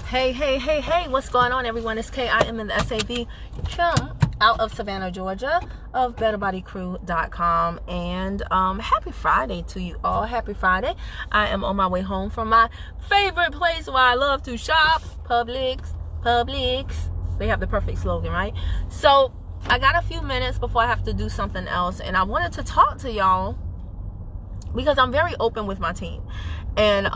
Hey, what's going on, everyone? It's Kay. I am in the SAV Kim out of Savannah, Georgia, of BetterBodyCrew.com. And happy Friday to you all. Happy Friday. I am on my way home from my favorite place where I love to shop, Publix. They have the perfect slogan, right? So I got a few minutes before I have to do something else, and I wanted to talk to y'all because I'm very open with my team. And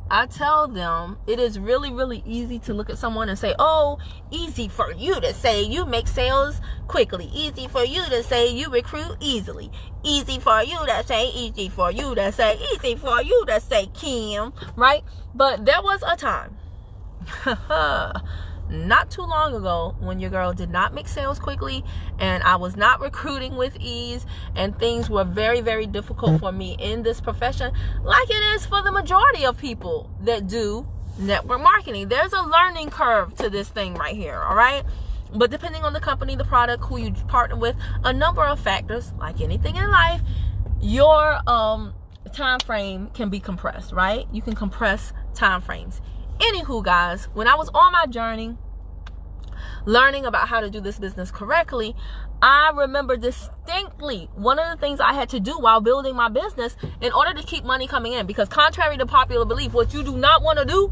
I tell them it is really, really easy to look at someone and say, oh, easy for you to say you make sales quickly. Easy for you to say you recruit easily. Easy for you to say, easy for you to say, easy for you to say, Kim, right? But there was a time not too long ago when your girl did not make sales quickly and I was not recruiting with ease, and things were very, very difficult for me in this profession, like it is for the majority of people that do network marketing. There's a learning curve to this thing right here, all right? But depending on the company, the product, who you partner with, a number of factors, like anything in life, your time frame can be compressed, right? You can compress time frames. Anywho, guys, when I was on my journey learning about how to do this business correctly, I remember distinctly one of the things I had to do while building my business in order to keep money coming in, because contrary to popular belief, what you do not want to do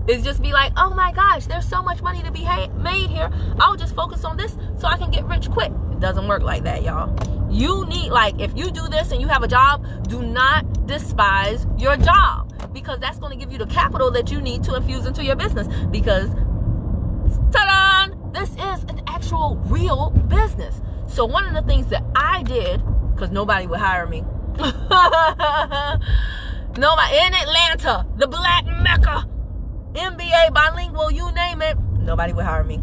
is just be like, oh my gosh, there's so much money to be made here, I'll just focus on this so I can get rich quick. It doesn't work like that, y'all. You need, like, if you do this and you have a job, do not despise your job, because that's going to give you the capital that you need to infuse into your business. Because, ta-da, this is an actual real business. So one of the things that I did, because nobody would hire me, nobody in Atlanta, the Black Mecca, MBA, bilingual, you name it, nobody would hire me.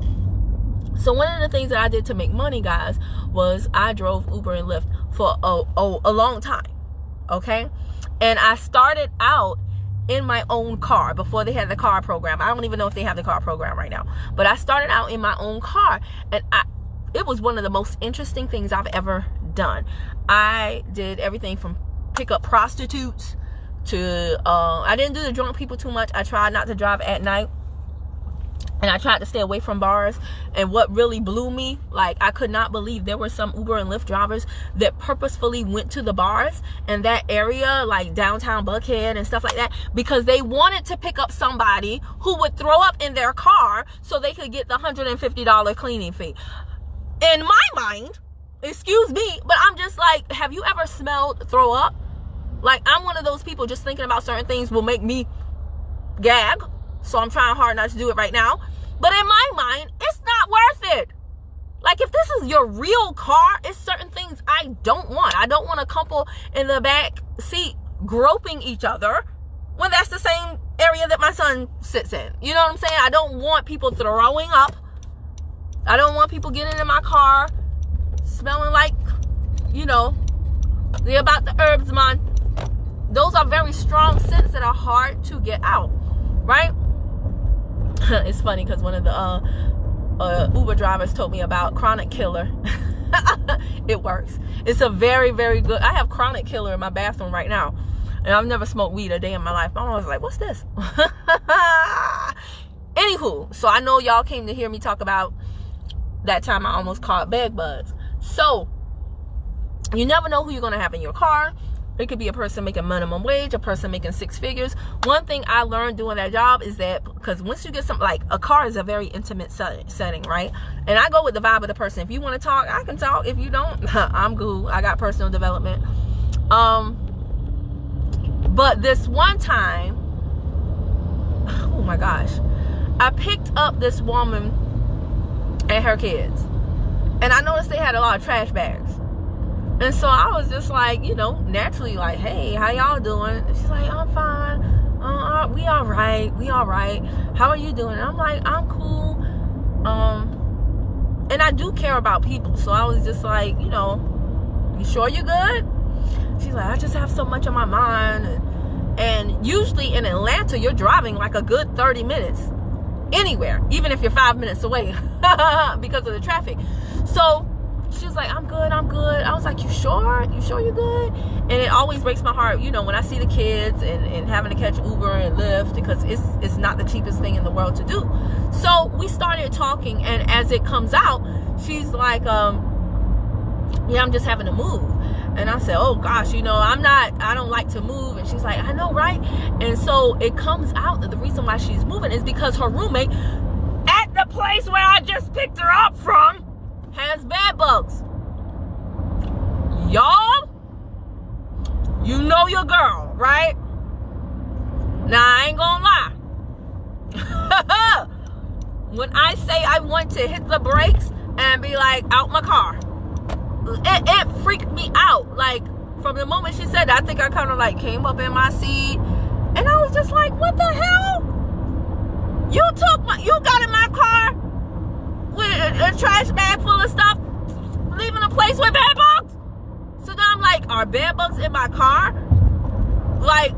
So one of the things that I did to make money, guys, was I drove Uber and Lyft for a long time, okay? And I started out in my own car before they had the car program. I don't even know if they have the car program right now. But I started out in my own car, and it was one of the most interesting things I've ever done. I did everything from pick up prostitutes to, I didn't do the drunk people too much. I tried not to drive at night. And I tried to stay away from bars. And what really blew me, like, I could not believe there were some Uber and Lyft drivers that purposefully went to the bars in that area, like downtown Buckhead and stuff like that, because they wanted to pick up somebody who would throw up in their car so they could get the $150 cleaning fee. In my mind, excuse me, but I'm just like, have you ever smelled throw up? Like, I'm one of those people, just thinking about certain things will make me gag. So I'm trying hard not to do it right now. But in my mind, it's not worth it. Like, if this is your real car, it's certain things I don't want. I don't want a couple in the back seat groping each other when that's the same area that my son sits in. You know what I'm saying? I don't want people throwing up. I don't want people getting in my car smelling like, you know, they're about the herbs, man. Those are very strong scents that are hard to get out, right? It's funny because one of the Uber drivers told me about Chronic Killer. It works. It's a very, very good. I have Chronic Killer in my bathroom right now, and I've never smoked weed a day in my life. My mom was like, what's this? Anywho, so I know y'all came to hear me talk about that time I almost caught bed bugs. So you never know who you're going to have in your car. It could be a person making minimum wage, a person making six figures. One thing I learned doing that job is that, because once you get something, like, a car is a very intimate setting, right? And I go with the vibe of the person. If you want to talk, I can talk. If you don't, I'm cool. I got personal development. But this one time, oh my gosh, I picked up this woman and her kids, and I noticed they had a lot of trash bags. And so I was just like, you know, naturally like, hey, how y'all doing? And she's like, I'm fine. We all right. How are you doing? And I'm like, I'm cool. And I do care about people. So I was just like, you know, you sure you're good? She's like, I just have so much on my mind. And usually in Atlanta, you're driving like a good 30 minutes anywhere, even if you're 5 minutes away because of the traffic. So she was like, I'm good. I was like, you sure you're good? And it always breaks my heart, you know, when I see the kids and having to catch Uber and Lyft, because it's not the cheapest thing in the world to do. So we started talking, and as it comes out, she's like, yeah, I'm just having to move. And I said, oh gosh, you know, I don't like to move. And she's like, I know, right? And so it comes out that the reason why she's moving is because her roommate at the place where I just picked her up from has bed bugs. Y'all, you know your girl, right? Now, I ain't gonna lie. When I say I want to hit the brakes and be like, out my car, it freaked me out. Like, from the moment she said that, I think I kind of like came up in my seat, and I was just like, what the hell? You got in my car with a trash bag full of stuff, leaving a place with bed bugs? So now I'm like, are bed bugs in my car? Like,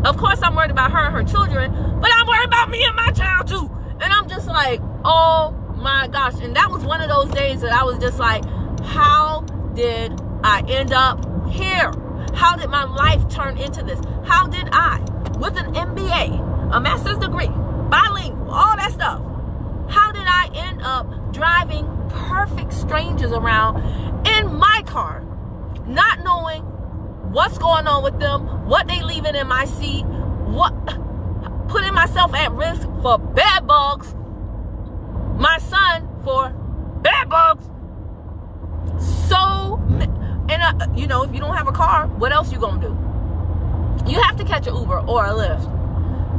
of course I'm worried about her and her children, but I'm worried about me and my child too. And I'm just like, oh my gosh. And that was one of those days that I was just like, how did I end up here? How did my life turn into this? How did I, with an MBA, a master's degree, bilingual, all that stuff, how did I end up driving perfect strangers around in my car, not knowing what's going on with them, what they leaving in my seat, putting myself at risk for bed bugs, my son for bed bugs? So, and you know, if you don't have a car, what else you gonna do? You have to catch an Uber or a Lyft.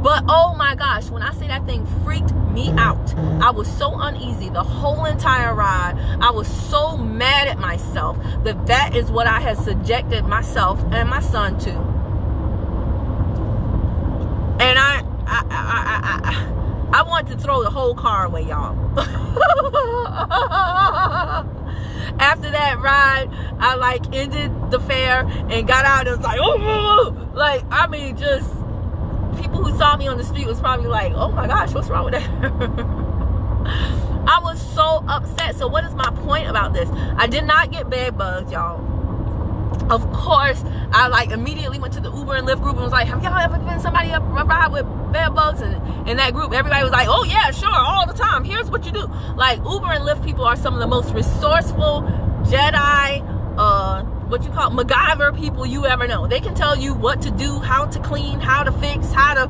But oh my gosh, when I say that thing freaked me out, I was so uneasy the whole entire ride. I was so mad at myself that is what I had subjected myself and my son to. And I wanted to throw the whole car away, y'all. After that ride, I like ended the fare and got out and was like, oh, like, I mean, just people who saw me on the street was probably like, oh my gosh, what's wrong with that? I was so upset. So what is my point about this? I did not get bed bugs, y'all. Of course, I like immediately went to the Uber and Lyft group and was like, have y'all ever been somebody up a ride with bed bugs? And in that group, everybody was like, oh yeah, sure, all the time. Here's what you do. Like, Uber and Lyft people are some of the most resourceful Jedi, what you call MacGyver people you ever know. They can tell you what to do, how to clean, how to fix, how to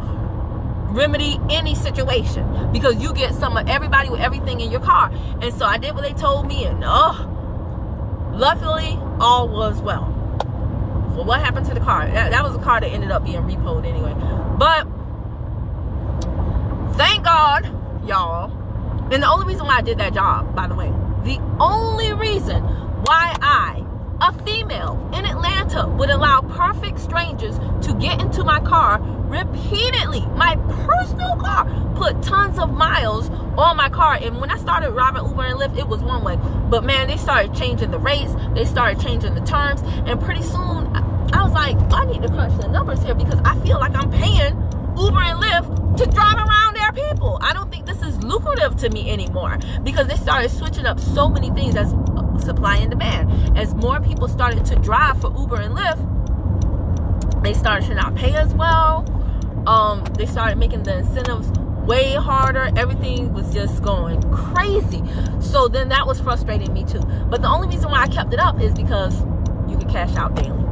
remedy any situation, because you get some of everybody with everything in your car. And so I did what they told me, and luckily all was well. Well, what happened to the car? That was a car that ended up being repoed anyway. But thank God, y'all. And the only reason why I did that job, by the way, the only reason why I, a female in Atlanta, would allow perfect strangers to get into my car repeatedly, my personal car, put tons of miles on my car. And when I started driving Uber and Lyft, it was one way. But man, they started changing the rates, they started changing the terms, and pretty soon I was like, I need to crunch the numbers here, because I feel like I'm paying Uber and Lyft to drive around their people. I don't think this is lucrative to me anymore, because they started switching up so many things as supply and demand. As more people started to drive for Uber and Lyft, they started to not pay as well. They started making the incentives way harder. Everything was just going crazy. So then that was frustrating me too. But the only reason why I kept it up is because you could cash out daily.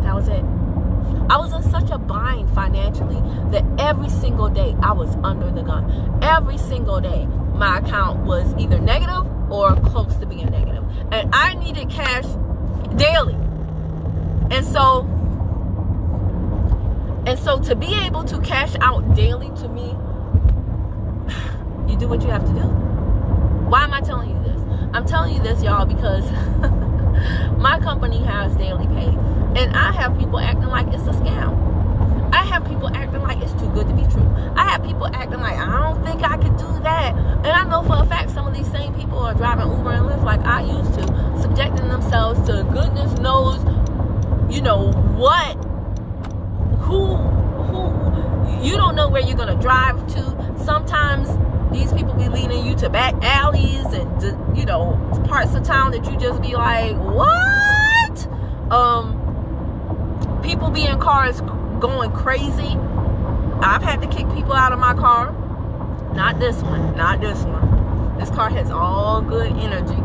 That was it. I was in such a bind financially that every single day I was under the gun. Every single day my account was either negative or close to being negative. And I needed cash daily. And so to be able to cash out daily, to me, you do what you have to do. Why am I telling you this? I'm telling you this, y'all, because my company has daily pay. And I have people acting like it's a scam. I have people acting like it's too good to be true. I have people acting like, I don't think I could do that. And I know for a fact some of these same people are driving Uber and Lyft like I used to, subjecting themselves to goodness knows, you know, what, who, you don't know where you're going to drive to. Sometimes These people be leading you to back alleys and, you know, parts of town that you just be like, what? People be in cars going crazy. I've had to kick people out of my car. Not this one. Not this one. This car has all good energy.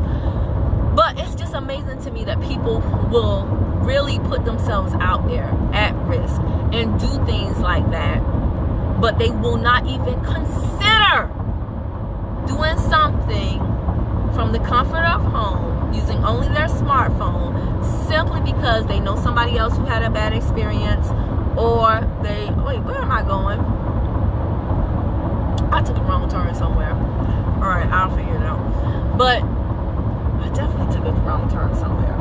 But it's just amazing to me that people will really put themselves out there at risk and do things like that. But they will not even consider doing something from the comfort of home, using only their smartphone, simply because they know somebody else who had a bad experience, or they, wait, where am I going? I took a wrong turn somewhere. All right, I'll figure it out. But I definitely took a wrong turn somewhere.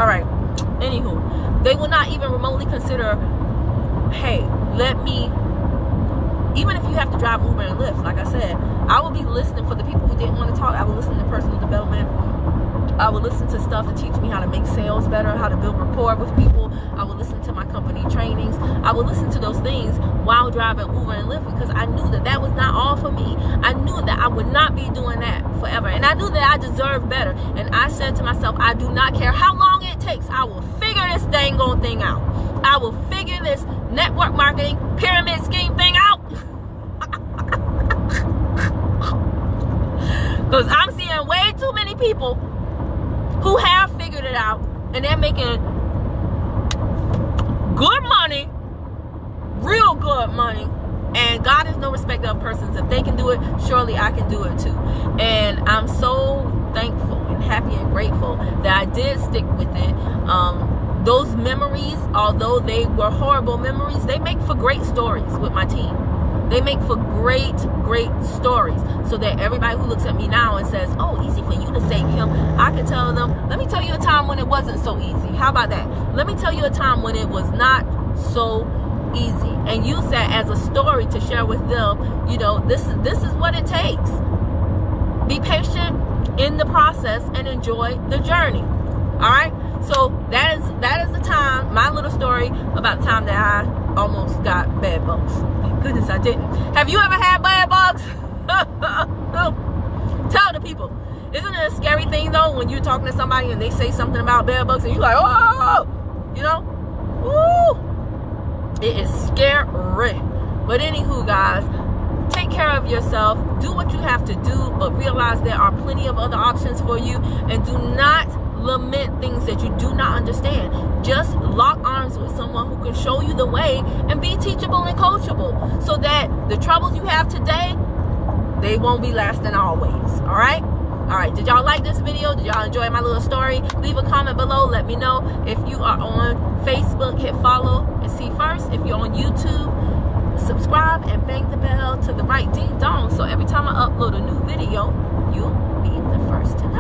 All right, anywho, they will not even remotely consider, hey, let me, even if you have to drive Uber and Lyft, like I said, I will be listening for the people who didn't want to talk. I will listen to personal development. I will listen to stuff to teach me how to make sales better, how to build rapport with people. I will listen to my company trainings. I will listen to those things while driving Uber and Lyft, because I knew that that was not all for me. I knew that I would not be doing that forever. And I knew that I deserved better. And I said to myself, I do not care how long it takes. I will figure this dang on thing out. I will figure this network marketing pyramid scheme thing out. Because I'm seeing way too many people who have figured it out, and they're making good money, real good money, and God is no respecter of persons. If they can do it, surely I can do it too. And I'm so thankful and happy and grateful that I did stick with it. Those memories, although they were horrible memories, they make for great stories with my team. They make for great, great stories, so that everybody who looks at me now and says, oh, easy for you to say, Kim, I can tell them, let me tell you a time when it wasn't so easy. How about that? Let me tell you a time when it was not so easy, and use that as a story to share with them. You know, this is what it takes. Be patient in the process and enjoy the journey. All right, so that is the time, my little story about the time that I almost got bed bugs. Thank goodness I didn't. Have you ever had bed bugs? Tell the people. Isn't it a scary thing though when you're talking to somebody and they say something about bed bugs and you're like, oh, you know, woo, it is scary. But anywho, guys, take care of yourself. Do what you have to do, but realize there are plenty of other options for you, and do not lament things that you do not understand. Just lock arms with someone who can show you the way, and be teachable and coachable, so that the troubles you have today, they won't be lasting always. All right, did y'all like this video? Did y'all enjoy my little story? Leave a comment below. Let me know. If you are on Facebook, hit follow and see first. If you're on YouTube, subscribe and bang the bell to the right ding dong, so every time I upload a new video, you'll be the first to know.